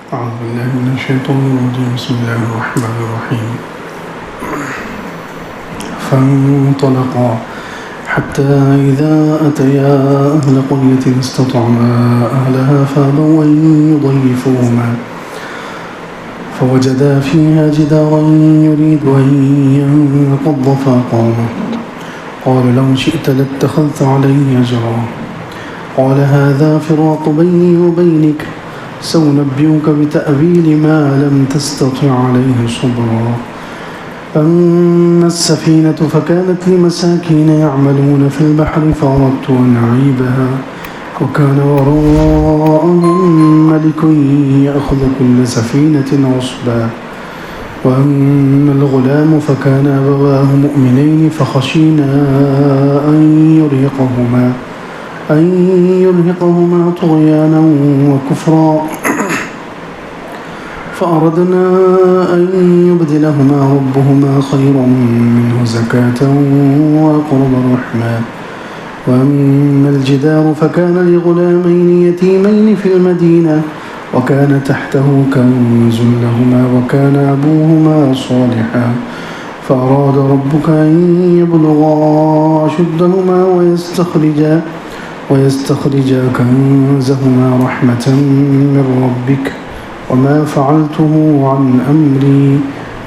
أعوذ بالله من الشيطان الرجيم. بسم الله الرحمن الرحيم. فانطلقا حتى إذا أتيا أهل قرية استطعما أهلها فأبوا أن يضيفوهما فوجدا فيها جدارا يريد أن ينقض فأقامه قال لو شئت لاتخذت عليه أجرا قال هذا فراق بيني وبينك سأنبئك بتأويل ما لم تستطع عليه صبرا أما السفينة فكانت لمساكين يعملون في البحر فأردت أن أعيبها وكان وراءهم ملك يأخذ كل سفينة غصبا وأما الغلام فكان أبواه مؤمنين فخشينا أن يرهقهما طغيانا وكفرا فأردنا أن يبدلهما ربهما خيرا منه زكاة وأقرب رحما وأما الجدار فكان لغلامين يتيمين في المدينة وكان تحته كنز لهما وكان أبوهما صالحا فأراد ربك أن يبلغا أشدهما ويستخرجا كنزهما رحمة من ربك وما فعلته عن أمري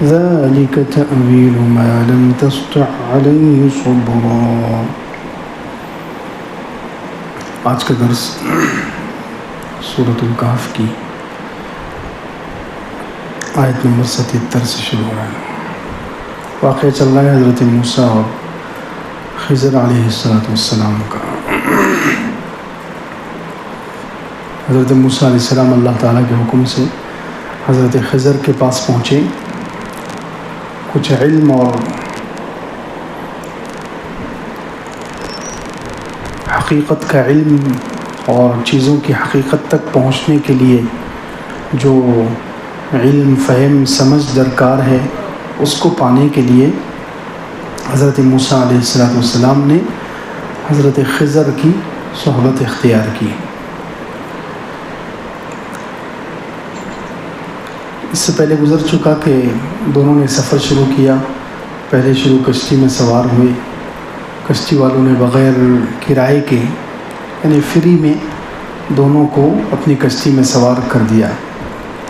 ذلك تأويل ما لم تستطع عليه صبرا. آج کا درس سورۃ الکہف کی آیت نمبر 77 سے شروع ہو رہا ہے. واقعہ چل رہا ہے حضرت موسیٰ اور خضر علیہ السلام کا. حضرت موسیٰ علیہ السلام اللہ تعالیٰ کے حکم سے حضرت خضر کے پاس پہنچے. کچھ علم اور حقیقت کا علم اور چیزوں کی حقیقت تک پہنچنے کے لیے جو علم فہم سمجھ درکار ہے اس کو پانے کے لیے حضرت موسیٰ علیہ السلام نے حضرت خضر کی صحبت اختیار کی. اس سے پہلے گزر چکا کہ دونوں نے سفر شروع کیا. پہلے شروع کشتی میں سوار ہوئے. کشتی والوں نے بغیر کرائے کے یعنی فری میں دونوں کو اپنی کشتی میں سوار کر دیا.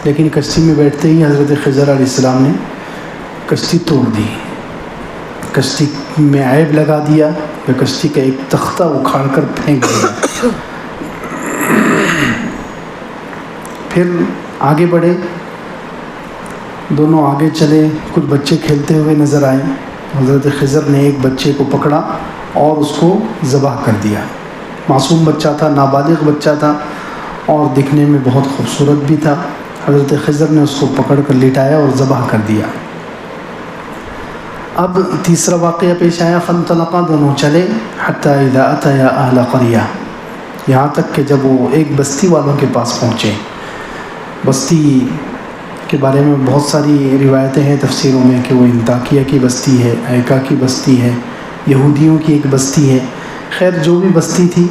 لیکن کشتی میں بیٹھتے ہی حضرت خضر علیہ السلام نے کشتی توڑ دی. کشتی میں عیب لگا دیا یا کشتی کا ایک تختہ اکھاڑ کر پھینک دیا. پھر آگے بڑھے. دونوں آگے چلے. کچھ بچے کھیلتے ہوئے نظر آئے. حضرت خضر نے ایک بچے کو پکڑا اور اس کو ذبح کر دیا. معصوم بچہ تھا, نابالغ بچہ تھا اور دکھنے میں بہت خوبصورت بھی تھا. حضرت خضر نے اس کو پکڑ کر لٹایا اور ذبح کر دیا. اب تیسرا واقعہ پیش آیا. فانطلقا, دونوں چلے. حتی اذا اتیا اہل قریہ, یہاں تک کہ جب وہ ایک بستی والوں کے پاس پہنچے. بستی کے بارے میں بہت ساری روایتیں ہیں تفسیروں میں کہ وہ انطاکیہ کی بستی ہے, ایکا کی بستی ہے, یہودیوں کی ایک بستی ہے. خیر جو بھی بستی تھی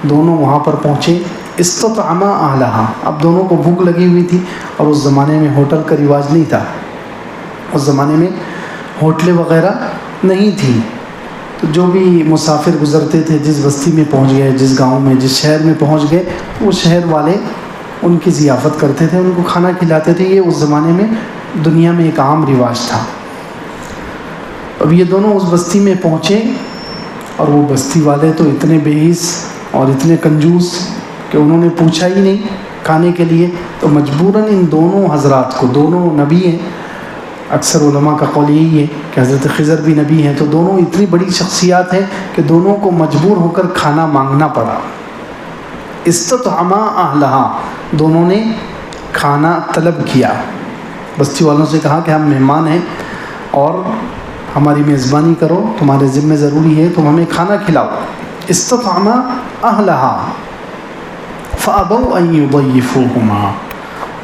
دونوں وہاں پر پہنچے. استطعما اہلہا, اب دونوں کو بھوک لگی ہوئی تھی اور اس زمانے میں ہوٹل کا رواج نہیں تھا. اس زمانے میں ہوٹلیں وغیرہ نہیں تھی. تو جو بھی مسافر گزرتے تھے جس بستی میں پہنچ گئے, جس گاؤں میں, جس شہر میں پہنچ گئے, وہ شہر والے ان کی ضیافت کرتے تھے, ان کو کھانا کھلاتے تھے. یہ اس زمانے میں دنیا میں ایک عام رواج تھا. اب یہ دونوں اس بستی میں پہنچے اور وہ بستی والے تو اتنے بے حس اور اتنے کنجوس کہ انہوں نے پوچھا ہی نہیں کھانے کے لیے. تو مجبوراً ان دونوں حضرات کو, دونوں نبی ہیں, اکثر علماء کا قول یہی ہے کہ حضرت خضر بھی نبی ہیں, تو دونوں اتنی بڑی شخصیات ہیں کہ دونوں کو مجبور ہو کر کھانا مانگنا پڑا. استطعما اہلہا, دونوں نے کھانا طلب کیا. بستی والوں سے کہا کہ ہم مہمان ہیں اور ہماری میزبانی کرو, تمہارے ذمہ ضروری ہے, تم ہمیں کھانا کھلاؤ. استطعما اہلہا فابوا ان یضیفوہما,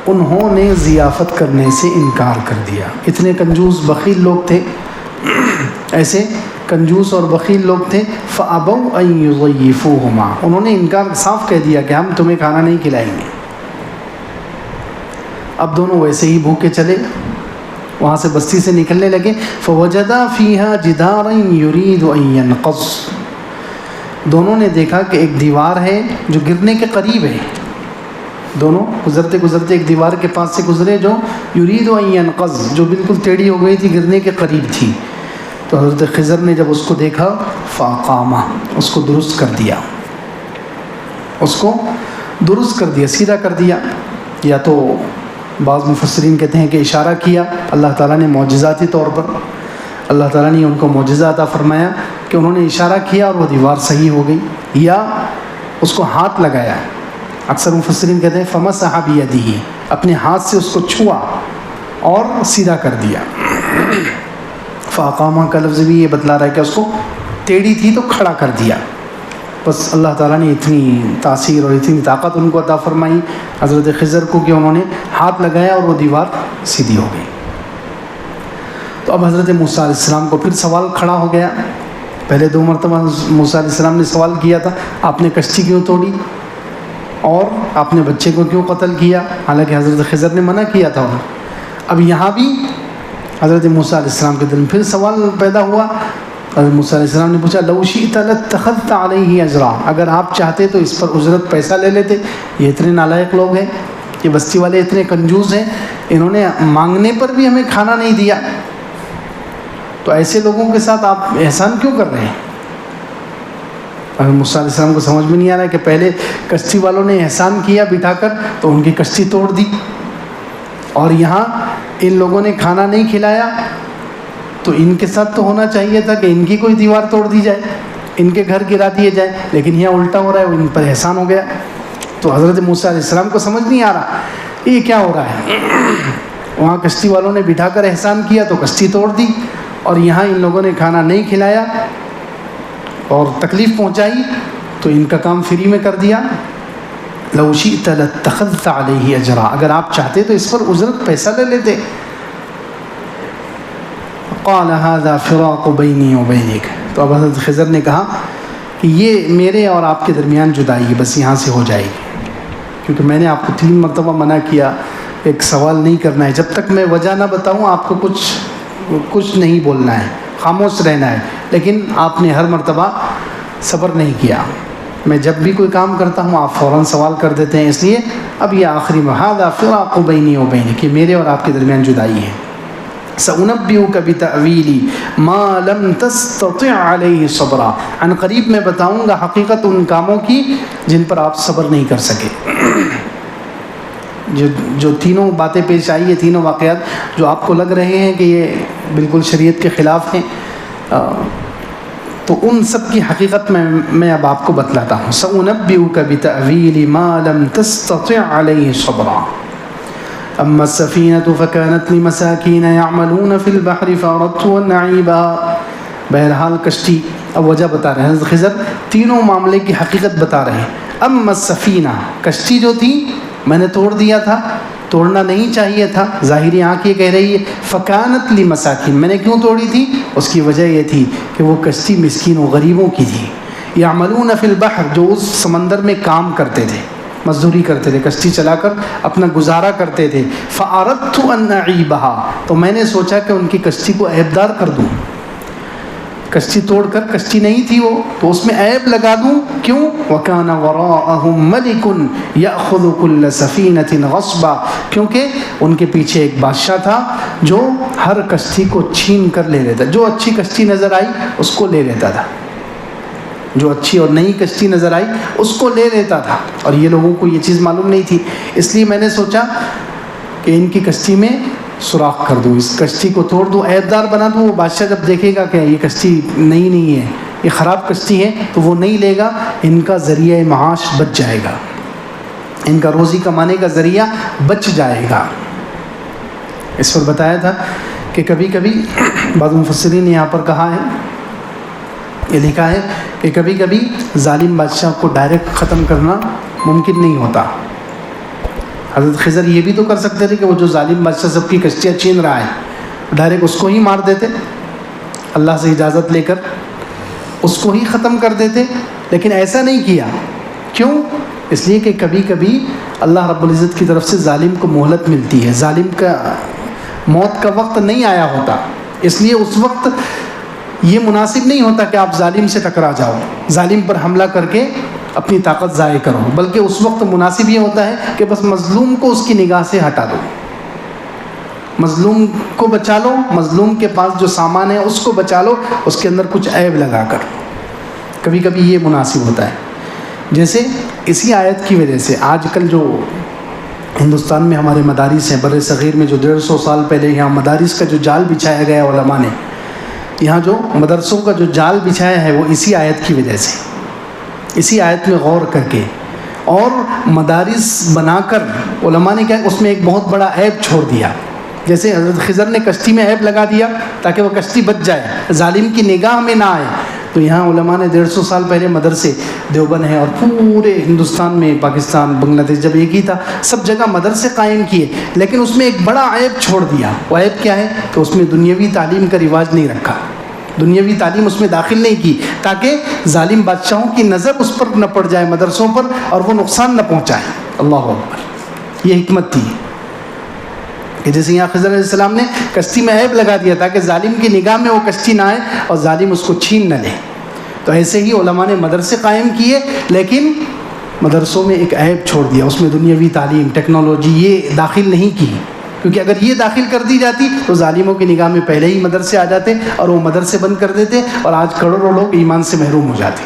انہوں نے ضیافت کرنے سے انکار کر دیا. اتنے کنجوس بخیل لوگ تھے, ایسے کنجوس اور بخیل لوگ تھے. فابوا ان یضیفوہما, انہوں نے انکار صاف کہہ دیا کہ ہم تمہیں کھانا نہیں کھلائیں گے. اب دونوں ویسے ہی بھوکے چلے، وہاں سے بستی سے نکلنے لگے. فوجدا فیہا جدارا یرید ان ینقض، دونوں نے دیکھا کہ ایک دیوار ہے جو گرنے کے قریب ہے. دونوں گزرتے گزرتے ایک دیوار کے پاس سے گزرے جو یرید ان ینقض، جو بالکل ٹیڑھی ہو گئی تھی، گرنے کے قریب تھی. تو حضرت خضر نے جب اس کو دیکھا فاقامہ، اس کو درست کر دیا، اس کو درست کر دیا، سیدھا کر دیا. یا تو بعض مفسرین کہتے ہیں کہ اشارہ کیا اللہ تعالیٰ نے معجزاتی طور پر، اللہ تعالیٰ نے ان کو معجزہ عطا فرمایا کہ انہوں نے اشارہ کیا اور وہ دیوار صحیح ہو گئی. یا اس کو ہاتھ لگایا، اکثر مفسرین کہتے ہیں فمسح بیدہ، اپنے ہاتھ سے اس کو چھوا اور سیدھا کر دیا. فاقامہ کا لفظ بھی یہ بتلا رہا ہے کہ اس کو ٹیڑھی تھی تو کھڑا کر دیا. بس اللہ تعالیٰ نے اتنی تاثیر اور اتنی طاقت ان کو عطا فرمائی حضرت خضر کو کہ انہوں نے ہاتھ لگایا اور وہ دیوار سیدھی ہو گئی. تو اب حضرت موسیٰ علیہ السلام کو پھر سوال کھڑا ہو گیا. پہلے 2 مرتبہ موسیٰ علیہ السلام نے سوال کیا تھا آپ نے کشتی کیوں توڑی اور آپ نے بچے کو کیوں قتل کیا، حالانکہ حضرت خضر نے منع کیا تھا انہیں. اب یہاں بھی حضرت موسیٰ علیہ السلام کے دل میں پھر سوال پیدا ہوا. حضرت موسیٰ علیہ السلام نے پوچھا لو شئت لاتخذت علیہ اجرا، اگر آپ چاہتے تو اس پر اجرت پیسہ لے لیتے. یہ اتنے نالائق لوگ ہیں، یہ بستی والے اتنے کنجوس ہیں، انہوں نے مانگنے پر بھی ہمیں کھانا نہیں دیا، تو ایسے لوگوں کے ساتھ آپ احسان کیوں کر رہے ہیں؟ حضرت موسیٰ علیہ السلام کو سمجھ میں نہیں آ رہا ہے کہ پہلے کشتی والوں نے احسان کیا بٹھا کر تو ان کی کشتی توڑ دی، اور یہاں ان لوگوں نے کھانا نہیں کھلایا تو ان کے ساتھ تو ہونا چاہیے تھا کہ ان کی کوئی دیوار توڑ دی جائے، ان کے گھر گرا دیے جائے، لیکن یہاں الٹا ہو رہا ہے، ان پر احسان ہو گیا. تو حضرت موسیٰ علیہ السلام کو سمجھ نہیں آ رہا یہ کیا ہو رہا ہے. وہاں کشتی والوں نے بٹھا کر احسان کیا تو کشتی توڑ دی، اور یہاں ان لوگوں نے کھانا نہیں کھلایا اور تکلیف پہنچائی تو ان کا کام فری میں کر دیا. لو شئت لاتخذت علیہ اجرا، اگر آپ چاہتے تو اس پر اجرت پیسہ لے لیتے. قال هذا فراق بینی و بینک، تو اب حضرت خضر نے کہا کہ یہ میرے اور آپ کے درمیان جدائی ہے، بس یہاں سے ہو جائے گی، کیونکہ میں نے آپ کو 3 مرتبہ منع کیا ایک سوال نہیں کرنا ہے، جب تک میں وجہ نہ بتاؤں آپ کو کچھ نہیں بولنا ہے، خاموش رہنا ہے. لیکن آپ نے ہر مرتبہ صبر نہیں کیا. میں جب بھی کوئی کام کرتا ہوں آپ فوراً سوال کر دیتے ہیں، اس لیے اب یہ آخری هذا فراق بینی و بینک، کہ میرے اور آپ کے درمیان جدائی ہے. سأنبئک بتأویلی ما لم تستطع علیہ صبرا، عن قریب میں بتاؤں گا حقیقت ان کاموں کی جن پر آپ صبر نہیں کر سکے. جو تینوں باتیں پیش آئی ہیں، تینوں واقعات جو آپ کو لگ رہے ہیں کہ یہ بالکل شریعت کے خلاف ہیں، تو ان سب کی حقیقت میں اب آپ کو بتلاتا ہوں. سأنبئک بتأویل ما لم تستطع علیہ صبرا. اما السفینۃ فکانت لمساکین یعملون فی البحر فاردت ان اعیبها. بہرحال کشتی، اب وجہ بتا رہے ہیں حضرت خضر، تینوں معاملے کی حقیقت بتا رہے ہیں. اما السفینہ، کشتی جو تھی میں نے توڑ دیا تھا، توڑنا نہیں چاہیے تھا، ظاہری آنکھ یہ کہہ رہی ہے فکانت لمساکین، میں نے کیوں توڑی تھی؟ اس کی وجہ یہ تھی کہ وہ کشتی مسکین و غریبوں کی تھی. یعملون فی البحر، جو اس سمندر میں کام کرتے تھے، مزدوری کرتے تھے، کشتی چلا کر اپنا گزارا کرتے تھے. فاردت ان اعیبها، تو میں نے سوچا کہ ان کی کشتی کو عیبدار کر دوں، کشتی توڑ کر، کشتی نہیں تھی وہ، تو اس میں عیب لگا دوں. کیوں؟ وَكَانَ وَرَاءَهُمْ مَلِكٌ يَأْخُذُ كُلَّ سَفِينَةٍ غَصْبًا، کیونکہ ان کے پیچھے ایک بادشاہ تھا جو ہر کشتی کو چھین کر لے لیتا، جو اچھی کشتی نظر آئی اس کو لے لیتا تھا، جو اچھی اور نئی کشتی نظر آئی اس کو لے لیتا تھا. اور یہ لوگوں کو یہ چیز معلوم نہیں تھی، اس لیے میں نے سوچا کہ ان کی کشتی میں سوراخ کر دوں، اس کشتی کو توڑ دوں، عیبدار بنا دوں. وہ بادشاہ جب دیکھے گا کہ یہ کشتی نئی نہیں ہے، یہ خراب کشتی ہے، تو وہ نہیں لے گا، ان کا ذریعہ معاش بچ جائے گا، ان کا روزی کمانے کا ذریعہ بچ جائے گا. اس پر بتایا تھا کہ کبھی کبھی بعض مفسرین نے یہاں پر کہا ہے، یہ لکھا ہے کہ کبھی کبھی ظالم بادشاہ کو ڈائریکٹ ختم کرنا ممکن نہیں ہوتا. حضرت خضر یہ بھی تو کر سکتے تھے کہ وہ جو ظالم بادشاہ سب کی کشتیاں چھین رہا ہے ڈائریکٹ اس کو ہی مار دیتے، اللہ سے اجازت لے کر اس کو ہی ختم کر دیتے، لیکن ایسا نہیں کیا. کیوں؟ اس لیے کہ کبھی کبھی اللہ رب العزت کی طرف سے ظالم کو مہلت ملتی ہے. ظالم کا موت کا وقت نہیں آیا ہوتا, اس لیے اس وقت یہ مناسب نہیں ہوتا کہ آپ ظالم سے ٹکرا جاؤ, ظالم پر حملہ کر کے اپنی طاقت ضائع کرو, بلکہ اس وقت مناسب یہ ہوتا ہے کہ بس مظلوم کو اس کی نگاہ سے ہٹا دو, مظلوم کو بچا لو, مظلوم کے پاس جو سامان ہے اس کو بچا لو, اس کے اندر کچھ عیب لگا کر. کبھی کبھی یہ مناسب ہوتا ہے. جیسے اسی آیت کی وجہ سے آج کل جو ہندوستان میں ہمارے مدارس ہیں, بر صغیر میں جو 150 سال پہلے یہاں مدارس کا جو جال بچھایا گیا علماء نے, یہاں جو مدرسوں کا جو جال بچھایا ہے وہ اسی آیت کی وجہ سے, اسی آیت میں غور کر کے اور مدارس بنا کر علماء نے کیا اس میں ایک بہت بڑا عیب چھوڑ دیا. جیسے حضرت خضر نے کشتی میں عیب لگا دیا تاکہ وہ کشتی بچ جائے, ظالم کی نگاہ میں نہ آئے, تو یہاں علماء نے 150 سال پہلے مدرسے دیوبند ہیں اور پورے ہندوستان میں, پاکستان, بنگلہ دیش جب ایک ہی تھا, سب جگہ مدرسے قائم کیے, لیکن اس میں ایک بڑا عیب چھوڑ دیا. وہ عیب کیا ہے کہ اس میں دنیاوی تعلیم کا رواج نہیں رکھا, دنیاوی تعلیم اس میں داخل نہیں کی تاکہ ظالم بادشاہوں کی نظر اس پر نہ پڑ جائے مدرسوں پر اور وہ نقصان نہ پہنچائے. اللہ اکبر, یہ حکمت تھی کہ جیسے یہاں خضر علیہ السلام نے کشتی میں عیب لگا دیا تاکہ ظالم کی نگاہ میں وہ کشتی نہ آئے اور ظالم اس کو چھین نہ لے. تو ایسے ہی علماء نے مدرسے قائم کیے, لیکن مدرسوں میں ایک عیب چھوڑ دیا, اس میں دنیاوی تعلیم, ٹیکنالوجی یہ داخل نہیں کی, کیونکہ اگر یہ داخل کر دی جاتی تو ظالموں کی نگاہ میں پہلے ہی مدرسے آ جاتے اور وہ مدرسے بند کر دیتے اور آج کروڑوں لوگ ایمان سے محروم ہو جاتے.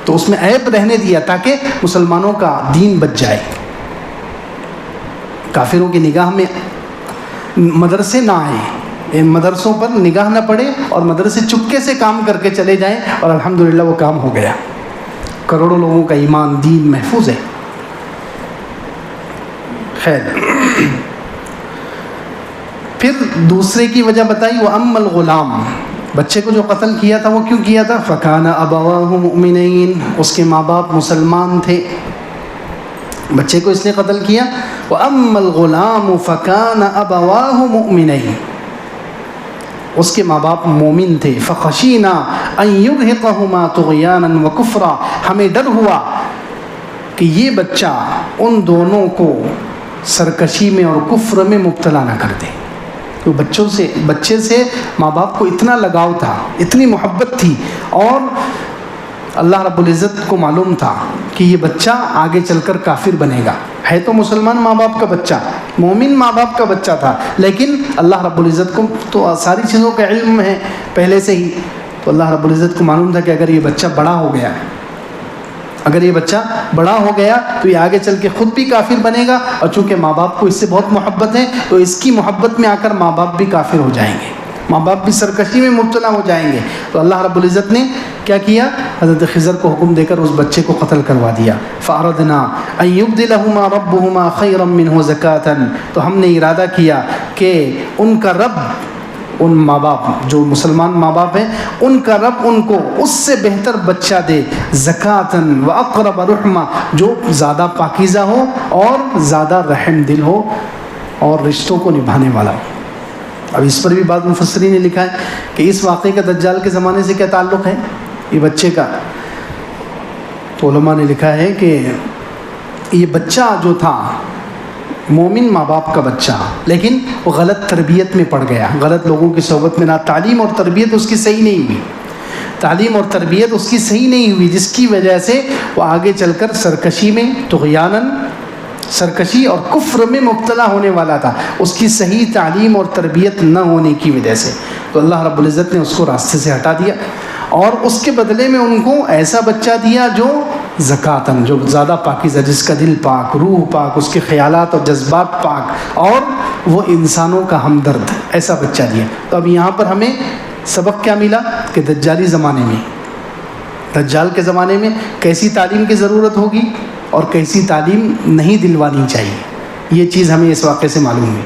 تو اس میں عیب رہنے دیا تاکہ مسلمانوں کا دین بچ جائے, کافروں کی نگاہ میں مدرسے نہ آئیں, مدرسوں پر نگاہ نہ پڑے اور مدرسے چپکے سے کام کر کے چلے جائیں, اور الحمدللہ وہ کام ہو گیا, کروڑوں لوگوں کا ایمان, دین محفوظ ہے. خیر, پھر دوسرے کی وجہ بتائی, وہ اما الغلام, بچے کو جو قتل کیا تھا وہ کیوں کیا تھا؟ فَكَانَ أَبَوَاهُ مُؤْمِنَيْنِ, اس کے ماں باپ مسلمان تھے, بچے کو اس نے قتل کیا. وَأَمَّا الْغُلَامُ فَكَانَ أَبَوَاهُ مُؤْمِنَيْنِ, اس کے ماں باپ مومن تھے. فَخَشِينَا أَن يُرْهِقَهُمَا طُغْيَانًا وَكُفْرًا, ہمیں ڈر ہوا کہ یہ بچہ ان دونوں کو سرکشی میں اور کفر میں مبتلا نہ کر دے. تو بچے سے ماں باپ کو اتنا لگاؤ تھا, اتنی محبت تھی, اور اللہ رب العزت کو معلوم تھا کہ یہ بچہ آگے چل کر کافر بنے گا. ہے تو مسلمان ماں باپ کا بچہ, مومن ماں باپ کا بچہ تھا, لیکن اللہ رب العزت کو تو ساری چیزوں کا علم ہے پہلے سے ہی. تو اللہ رب العزت کو معلوم تھا کہ اگر یہ بچہ بڑا ہو گیا, اگر یہ بچہ بڑا ہو گیا تو یہ آگے چل کے خود بھی کافر بنے گا, اور چونکہ ماں باپ کو اس سے بہت محبت ہے تو اس کی محبت میں آ کر ماں باپ بھی کافر ہو جائیں گے, ماں باپ بھی سرکشی میں مبتلا ہو جائیں گے. تو اللہ رب العزت نے کیا کیا؟ حضرت خضر کو حکم دے کر اس بچے کو قتل کروا دیا. فَأَرَدْنَا أَن يُبْدِلَهُمَا رَبُّهُمَا خَيْرًا مِّنْهُ زَكَاةً, تو ہم نے ارادہ کیا کہ ان کا رب, ان ماں باپ جو مسلمان ماں باپ ہیں, ان کا رب ان کو اس سے بہتر بچہ دے, زکاتن و اقرب رحمہ, جو زیادہ پاکیزہ ہو اور زیادہ رحم دل ہو اور رشتوں کو نبھانے والا ہو. اب اس پر بھی بعض مفسرین نے لکھا ہے کہ اس واقعے کا دجال کے زمانے سے کیا تعلق ہے یہ بچے کا. تو علماء نے لکھا ہے کہ یہ بچہ جو تھا مومن ماں باپ کا بچہ, لیکن وہ غلط تربیت میں پڑ گیا, غلط لوگوں کی صحبت میں, نہ تعلیم اور تربیت اس کی صحیح نہیں ہوئی, تعلیم اور تربیت اس کی صحیح نہیں ہوئی, جس کی وجہ سے وہ آگے چل کر سرکشی میں, طغیاناً, سرکشی اور کفر میں مبتلا ہونے والا تھا, اس کی صحیح تعلیم اور تربیت نہ ہونے کی وجہ سے. تو اللہ رب العزت نے اس کو راستے سے ہٹا دیا, اور اس کے بدلے میں ان کو ایسا بچہ دیا جو زکاتن, جو زیادہ پاکیزہ, جس کا دل پاک, روح پاک, اس کے خیالات اور جذبات پاک, اور وہ انسانوں کا ہمدرد, ایسا بچہ دیا. تو اب یہاں پر ہمیں سبق کیا ملا کہ دجالی زمانے میں, دجال کے زمانے میں کیسی تعلیم کی ضرورت ہوگی اور کیسی تعلیم نہیں دلوانی چاہیے. یہ چیز ہمیں اس واقعے سے معلوم ہے.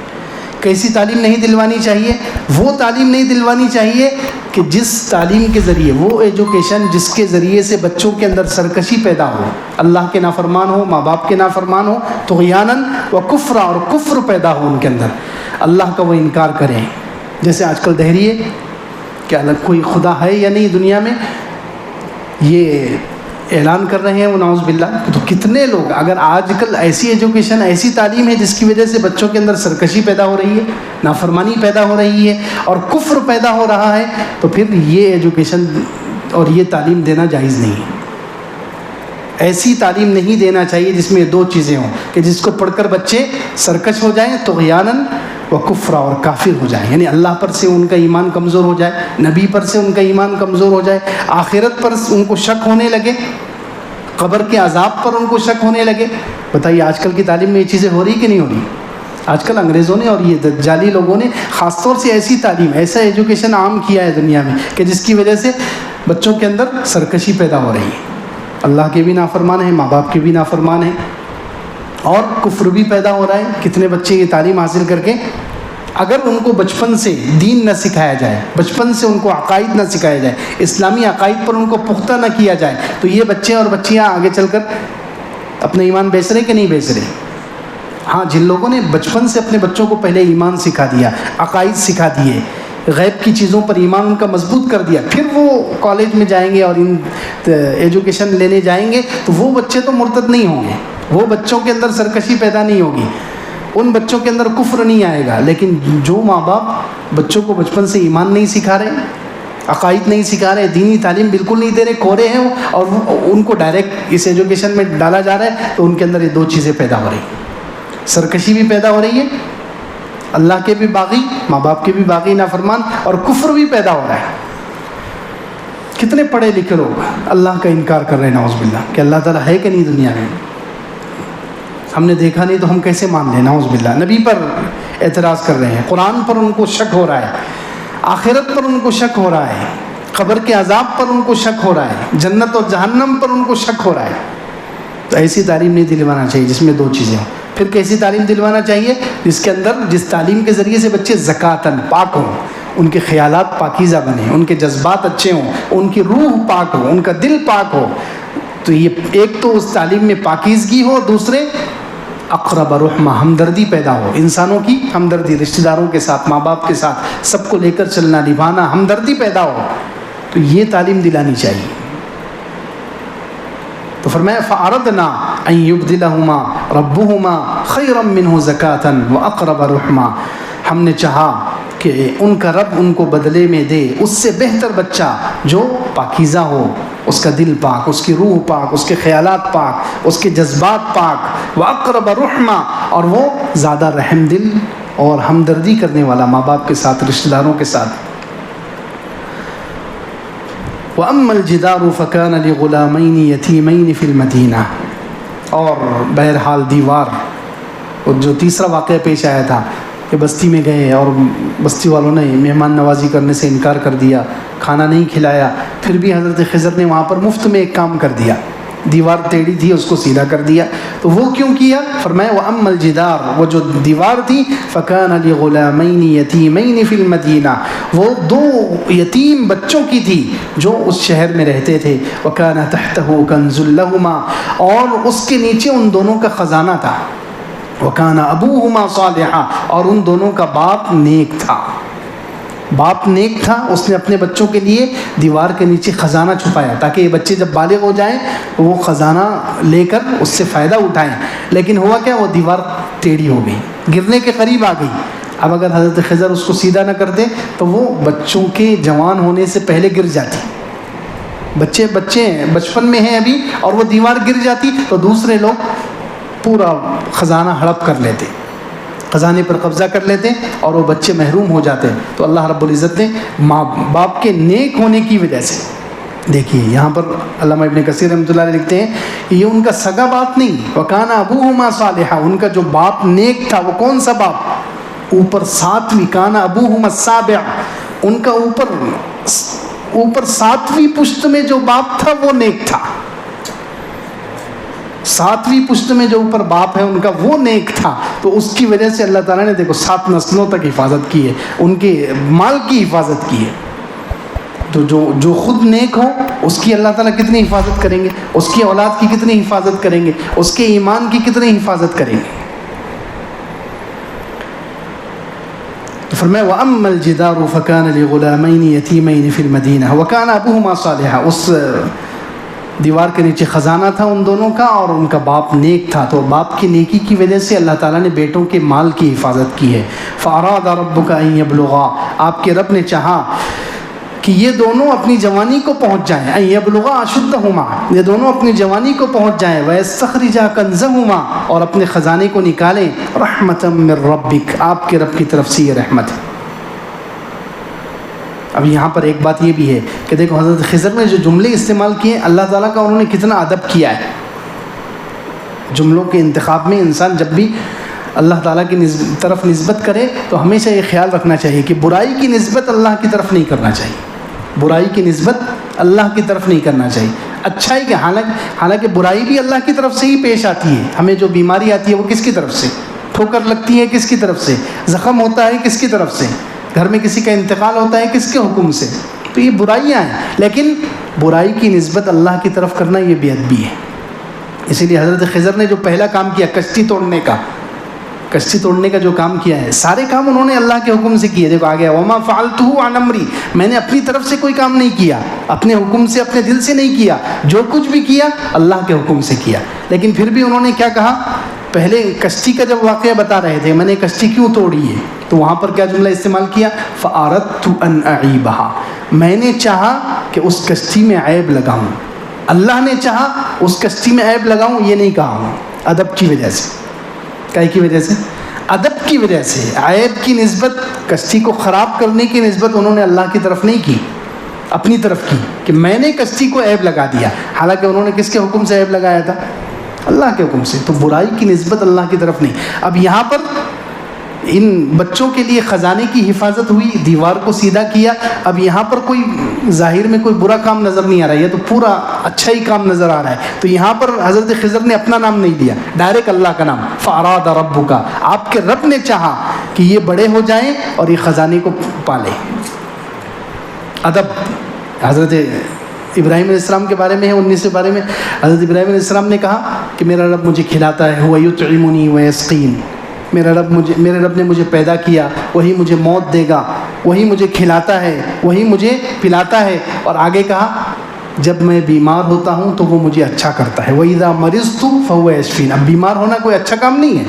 کیسی تعلیم نہیں دلوانی چاہیے؟ وہ تعلیم نہیں دلوانی چاہیے کہ جس تعلیم کے ذریعے, وہ ایجوکیشن جس کے ذریعے سے بچوں کے اندر سرکشی پیدا ہو, اللہ کے نافرمان ہو, ماں باپ کے نافرمان ہو, طغیاناً و کفر, اور کفر پیدا ہو ان کے اندر, اللہ کا وہ انکار کریں. جیسے آج کل دہریے کہ الگ کوئی خدا ہے یا نہیں دنیا میں, یہ اعلان کر رہے ہیں وہ نعوذ باللہ. تو کتنے لوگ, اگر آج کل ایسی ایجوکیشن, ایسی تعلیم ہے جس کی وجہ سے بچوں کے اندر سرکشی پیدا ہو رہی ہے, نافرمانی پیدا ہو رہی ہے اور کفر پیدا ہو رہا ہے, تو پھر یہ ایجوکیشن اور یہ تعلیم دینا جائز نہیں ہے. ایسی تعلیم نہیں دینا چاہیے جس میں دو چیزیں ہوں, کہ جس کو پڑھ کر بچے سرکش ہو جائیں, طغیاناً و کفرا, اور کافر ہو جائیں, یعنی اللہ پر سے ان کا ایمان کمزور ہو جائے, نبی پر سے ان کا ایمان کمزور ہو جائے, آخرت پر ان کو شک ہونے لگے, قبر کے عذاب پر ان کو شک ہونے لگے. بتائیے آج کل کی تعلیم میں یہ چیزیں ہو رہی کہ نہیں ہو رہی؟ آج کل انگریزوں نے اور یہ دجالی لوگوں نے خاص طور سے ایسی تعلیم, ایسا ایجوکیشن عام کیا ہے دنیا میں کہ جس کی وجہ سے بچوں کے اندر سرکشی پیدا ہو رہی ہے. اللہ کے بھی نافرمان ہیں, ماں باپ کے بھی نافرمان ہیں, اور کفر بھی پیدا ہو رہا ہے. کتنے بچے یہ تعلیم حاصل کر کے, اگر ان کو بچپن سے دین نہ سکھایا جائے, بچپن سے ان کو عقائد نہ سکھایا جائے, اسلامی عقائد پر ان کو پختہ نہ کیا جائے, تو یہ بچے اور بچیاں آگے چل کر اپنا ایمان بیچ رہے کہ نہیں بیچ رہے؟ ہاں, جن لوگوں نے بچپن سے اپنے بچوں کو پہلے ایمان سکھا دیا, عقائد سکھا دیے, غیب کی چیزوں پر ایمان ان کا مضبوط کر دیا, پھر وہ کالج میں جائیں گے اور ان ایجوکیشن لینے جائیں گے, تو وہ بچے تو مرتد نہیں ہوں گے, وہ بچوں کے اندر سرکشی پیدا نہیں ہوگی, ان بچوں کے اندر کفر نہیں آئے گا. لیکن جو ماں باپ بچوں کو بچپن سے ایمان نہیں سکھا رہے, عقائد نہیں سکھا رہے, دینی تعلیم بالکل نہیں دے رہے, کھورے ہیں اور ان کو ڈائریکٹ اس ایجوکیشن میں ڈالا جا رہا ہے, تو ان کے اندر یہ دو چیزیں پیدا ہو رہی ہیں, سرکشی بھی پیدا ہو رہی ہے, اللہ کے بھی باغی, ماں باپ کے بھی باغی نافرمان, اور کفر بھی پیدا ہو رہا ہے. کتنے پڑھے لکھے لوگ اللہ کا انکار کر رہے ہیں نعوذ باللہ, کہ اللہ تعالیٰ ہے کہ نہیں دنیا میں, ہم نے دیکھا نہیں تو ہم کیسے مان لیں نعوذ باللہ. نبی پر اعتراض کر رہے ہیں, قرآن پر ان کو شک ہو رہا ہے, آخرت پر ان کو شک ہو رہا ہے, قبر کے عذاب پر ان کو شک ہو رہا ہے, جنت اور جہنم پر ان کو شک ہو رہا ہے. تو ایسی تعلیم نہیں دلوانا چاہیے جس میں دو چیزیں ہوں. پھر کیسی تعلیم دلوانا چاہیے؟ جس کے اندر, جس تعلیم کے ذریعے سے بچے زکاتاً پاک ہوں, ان کے خیالات پاکیزہ بنیں, ان کے جذبات اچھے ہوں, ان کی روح پاک ہو, ان کا دل پاک ہو. تو یہ ایک تو اس تعلیم میں پاکیزگی ہو, دوسرے اقرب رحمہ, ہمدردی پیدا ہو, انسانوں کی ہمدردی, رشتہ داروں کے ساتھ, ماں باپ کے ساتھ, سب کو لے کر چلنا, نبھانا, ہمدردی پیدا ہو. تو یہ تعلیم دلانی چاہیے. تو فرمایا فَأَرَدْنَا أَن يُبْدِلَهُمَا رَبُّهُمَا خَيْرًا مِّنْهُ زَكَاةً وَأَقْرَبَ رُحْمًا, ہم نے چاہا کہ ان کا رب ان کو بدلے میں دے اس سے بہتر بچہ جو پاکیزہ ہو, اس کا دل پاک, اس کی روح پاک, اس کے خیالات پاک, اس کے جذبات پاک, وَأَقْرَبَ رُحْمًا, اور وہ زیادہ رحم دل اور ہمدردی کرنے والا ماں باپ کے ساتھ, رشتہ داروں کے ساتھ. وَأَمَّا الْجِدَارُ فَكَانَ لِغُلَامَيْنِ يَتِيمَيْنِ فِي الْمَدِينَةِ, اور بہرحال دیوار, جو تیسرا واقعہ پیش آیا تھا کہ بستی میں گئے اور بستی والوں نے مہمان نوازی کرنے سے انکار کر دیا, کھانا نہیں کھلایا, پھر بھی حضرت خضر نے وہاں پر مفت میں ایک کام کر دیا, دیوار ٹیڑھی تھی اس کو سیدھا کر دیا. تو وہ کیوں کیا؟ فرمایا وَأَمَّا الْجِدَارُ, وہ جو دیوار تھی, فَكَانَ لِغُلَامَيْنِ يَتِيمَيْنِ فِي الْمَدِينَةِ, وہ دو یتیم بچوں کی تھی جو اس شہر میں رہتے تھے. وَكَانَ تَحْتَهُ كَنْزٌ لَهُمَا, اور اس کے نیچے ان دونوں کا خزانہ تھا. وَكَانَ أَبُوهُمَا صَالِحًا, اور ان دونوں کا باپ نیک تھا. باپ نیک تھا, اس نے اپنے بچوں کے لیے دیوار کے نیچے خزانہ چھپایا تاکہ یہ بچے جب بالغ ہو جائیں تو وہ خزانہ لے کر اس سے فائدہ اٹھائیں. لیکن ہوا کیا, وہ دیوار ٹیڑھی ہو گئی, گرنے کے قریب آ گئی. اب اگر حضرت خضر اس کو سیدھا نہ کرتے تو وہ بچوں کے جوان ہونے سے پہلے گر جاتی. بچے بچپن میں ہیں ابھی, اور وہ دیوار گر جاتی تو دوسرے لوگ پورا خزانہ ہڑپ کر لیتے, خزانے پر قبضہ کر لیتے, اور وہ بچے محروم ہو جاتے. تو اللہ رب العزت نے ماں باپ کے نیک ہونے کی وجہ سے, دیکھیے یہاں پر علامہ ابن کثیر رحمۃ اللہ علیہ لکھتے ہیں یہ ان کا سگا باپ نہیں, وَكَانَ أَبُوهُمَا صَالِحًا, ان کا جو باپ نیک تھا. وہ کون سا باپ؟ اوپر 7ویں, کَانَ أَبُوهُمَا السَّابِعَ, ان کا اوپر 7ویں پشت میں جو باپ تھا وہ نیک تھا. 7ویں پشت میں جو اوپر باپ ہے ان کا وہ نیک تھا. تو اس کی وجہ سے اللہ تعالیٰ نے دیکھو 7 نسلوں تک حفاظت کی ہے, ان کے مال کی حفاظت کی ہے. تو جو خود نیک ہو اس کی اللہ تعالیٰ کتنی حفاظت کریں گے, اس کی اولاد کی کتنی حفاظت کریں گے, اس کے ایمان کی کتنی حفاظت کریں گے. فرمایا وَأَمَّا الْجِدَارُ فَكَانَ لِغُلَامَيْنِ يَتِيمَيْنِ فِي الْمَدِينَةِ وَكَانَ أَبُوهُمَا صَالِحًا, اس دیوار کے نیچے خزانہ تھا ان دونوں کا، اور ان کا باپ نیک تھا، تو باپ کی نیکی کی وجہ سے اللہ تعالیٰ نے بیٹوں کے مال کی حفاظت کی ہے۔ فَأَرَادَ رَبُّكَ أَن يَبْلُغَا، آپ کے رب نے چاہا کہ یہ دونوں اپنی جوانی کو پہنچ جائیں، أَن يَبْلُغَا أَشُدَّهُمَا، یہ دونوں اپنی جوانی کو پہنچ جائیں، وَيَسْتَخْرِجَا كَنزَهُمَا، اور اپنے خزانے کو نکالیں، رَحْمَةً مِّن رَبِّكَ، آپ کے رب کی طرف سے یہ رحمت ہے۔ اب یہاں پر ایک بات یہ بھی ہے کہ دیکھو حضرت خضر نے جو جملے استعمال کیے اللہ تعالیٰ کا انہوں نے کتنا ادب کیا ہے۔ جملوں کے انتخاب میں انسان جب بھی اللہ تعالیٰ کی طرف نسبت کرے تو ہمیشہ یہ خیال رکھنا چاہیے کہ برائی کی نسبت اللہ کی طرف نہیں کرنا چاہیے، برائی کی نسبت اللہ کی طرف نہیں کرنا چاہیے۔ اچھائی کہ حالانکہ برائی بھی اللہ کی طرف سے ہی پیش آتی ہے، ہمیں جو بیماری آتی ہے وہ کس کی طرف سے، ٹھوکر لگتی ہے کس کی طرف سے، زخم ہوتا ہے کس کی طرف سے، گھر میں کسی کا انتقال ہوتا ہے کس کے حکم سے، تو یہ برائیاں ہیں، لیکن برائی کی نسبت اللہ کی طرف کرنا یہ بے ادبی ہے۔ اسی لیے حضرت خضر نے جو پہلا کام کیا کشتی توڑنے کا جو کام کیا ہے، سارے کام انہوں نے اللہ کے حکم سے کیے۔ دیکھو آگے وما فعلته عن امری، میں نے اپنی طرف سے کوئی کام نہیں کیا، اپنے حکم سے اپنے دل سے نہیں کیا، جو کچھ بھی کیا اللہ کے حکم سے کیا۔ لیکن پھر بھی انہوں نے کیا کہا، پہلے کشتی کا جب واقعہ بتا رہے تھے میں نے کشتی کیوں توڑی ہے، تو وہاں پر کیا جملہ استعمال کیا، فَأَرَدْتُ أَنْ أَعِيبَهَا، میں نے چاہا کہ اس کشتی میں عیب لگاؤں، اللہ نے چاہا اس کشتی میں عیب لگاؤں، یہ نہیں کہا ہوں، ادب کی وجہ سے۔ کیا کی وجہ سے؟ ادب کی وجہ سے۔ عیب کی نسبت، کشتی کو خراب کرنے کی نسبت انہوں نے اللہ کی طرف نہیں کی، اپنی طرف کی کہ میں نے کشتی کو عیب لگا دیا، حالانکہ انہوں نے کس کے حکم سے عیب لگایا تھا، اللہ کے حکم سے۔ تو برائی کی نسبت اللہ کی طرف نہیں۔ اب یہاں پر ان بچوں کے لیے خزانے کی حفاظت ہوئی، دیوار کو سیدھا کیا۔ اب یہاں پر کوئی ظاہر میں کوئی برا کام نظر نہیں آ رہا ہے، یہ تو پورا اچھا ہی کام نظر آ رہا ہے۔ تو یہاں پر حضرت خضر نے اپنا نام نہیں دیا، ڈائریکٹ اللہ کا نام، فَأَرَادَ رَبُّكَ، آپ کے رب نے چاہا کہ یہ بڑے ہو جائیں اور یہ خزانے کو پالیں۔ ادب حضرت ابراہیم علیہ السلام کے بارے میں ہے، 19 بارے میں حضرت ابراہیم علیہ السلام نے کہا کہ میرا رب مجھے کھلاتا ہے، هُوَ يُطْعِمُنِي وَيَسْقِينِ، میرے رب نے مجھے پیدا کیا، وہی مجھے موت دے گا، وہی مجھے کھلاتا ہے، وہی مجھے پلاتا ہے۔ اور آگے کہا جب میں بیمار ہوتا ہوں تو وہ مجھے اچھا کرتا ہے، وَإِذَا مَرِضْتُ فَهُوَ يَشْفِينِ۔ اب بیمار ہونا کوئی اچھا کام نہیں ہے،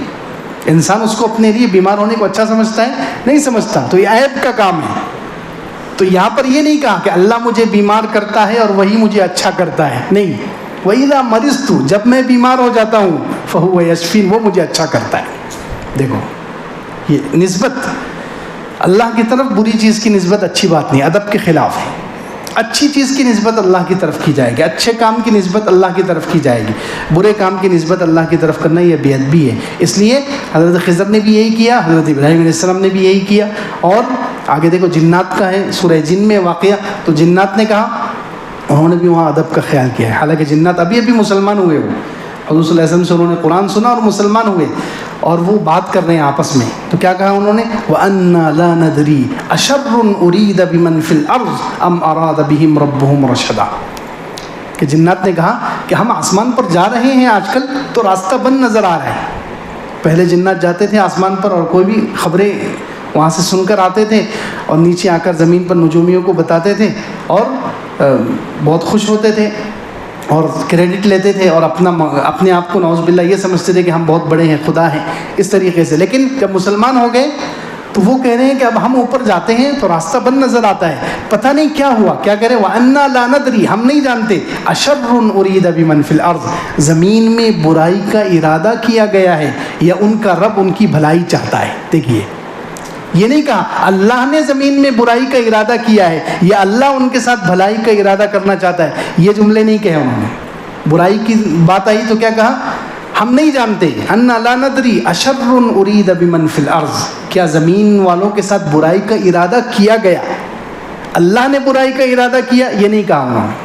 انسان اس کو اپنے لیے بیمار ہونے کو اچھا سمجھتا ہے، نہیں سمجھتا، تو یہ عیب کا کام ہے۔ تو یہاں پر یہ نہیں کہا کہ اللہ مجھے بیمار کرتا ہے اور وہی مجھے اچھا کرتا ہے، نہیں، وَإِذَا مَرِضْتُ، جب میں بیمار ہو جاتا ہوں، فَهُوَ يَشْفِينِ، وہ مجھے اچھا کرتا ہے۔ دیکھو یہ نسبت اللہ کی طرف، بری چیز کی نسبت اچھی بات نہیں، ادب کے خلاف ہے۔ اچھی چیز کی نسبت اللہ کی طرف کی جائے گی، اچھے کام کی نسبت اللہ کی طرف کی جائے گی، برے کام کی نسبت اللہ کی طرف کرنا یہ بے ادبی ہے۔ اس لیے حضرت خضر نے بھی یہی کیا، حضرت ابراہیم علیہ السلام نے بھی یہی کیا۔ اور آگے دیکھو جنات کا ہے، سورہ جن میں واقعہ، تو جنات نے کہا، انہوں نے بھی وہاں ادب کا خیال کیا ہے، حالانکہ جنات ابھی مسلمان ہوئے، وہ حضور صلی اللہ علیہ وسلم سے انہوں نے قرآن سنا اور مسلمان ہوئے، اور وہ بات کر رہے ہیں آپس میں، تو کیا کہا انہوں نے، وَأَنَّا لَا نَدْرِي أَشَرٌّ أُرِيدَ بِمَنْ فِي الْأَرْضِ أَمْ أَرَادَ بِهِمْ رَبُّهُمْ رَشَدًا، کہ جنات نے کہا کہ ہم آسمان پر جا رہے ہیں آج کل تو راستہ بند نظر آ رہا ہے۔ پہلے جنات جاتے تھے آسمان پر اور کوئی بھی خبریں وہاں سے سن کر آتے تھے اور نیچے آ کر زمین پر نجومیوں کو بتاتے تھے اور بہت خوش ہوتے تھے اور کریڈٹ لیتے تھے اور اپنے آپ کو نعوذ باللہ یہ سمجھتے تھے کہ ہم بہت بڑے ہیں، خدا ہیں، اس طریقے سے۔ لیکن جب مسلمان ہو گئے تو وہ کہہ رہے ہیں کہ اب ہم اوپر جاتے ہیں تو راستہ بند نظر آتا ہے، پتہ نہیں کیا ہوا، کیا کہہ رہے ہیں، وَأَنَّا لَا نَدْرِي، ہم نہیں جانتے، أَشَرٌّ أُرِيدَ بِمَنْ فِي الْأَرْضِ، زمین میں برائی کا ارادہ کیا گیا ہے یا ان کا رب ان کی بھلائی چاہتا ہے۔ دیکھیے یہ نہیں کہا اللہ نے زمین میں برائی کا ارادہ کیا ہے یا اللہ ان کے ساتھ بھلائی کا ارادہ کرنا چاہتا ہے، یہ جملے نہیں کہے انہوں نے۔ برائی کی بات آئی تو کیا کہا، ہم نہیں جانتے، انا لا ندری اشر ارید بمن فی الارض، کیا زمین والوں کے ساتھ برائی کا ارادہ کیا گیا، اللہ نے برائی کا ارادہ کیا، یہ نہیں کہا انہوں نے۔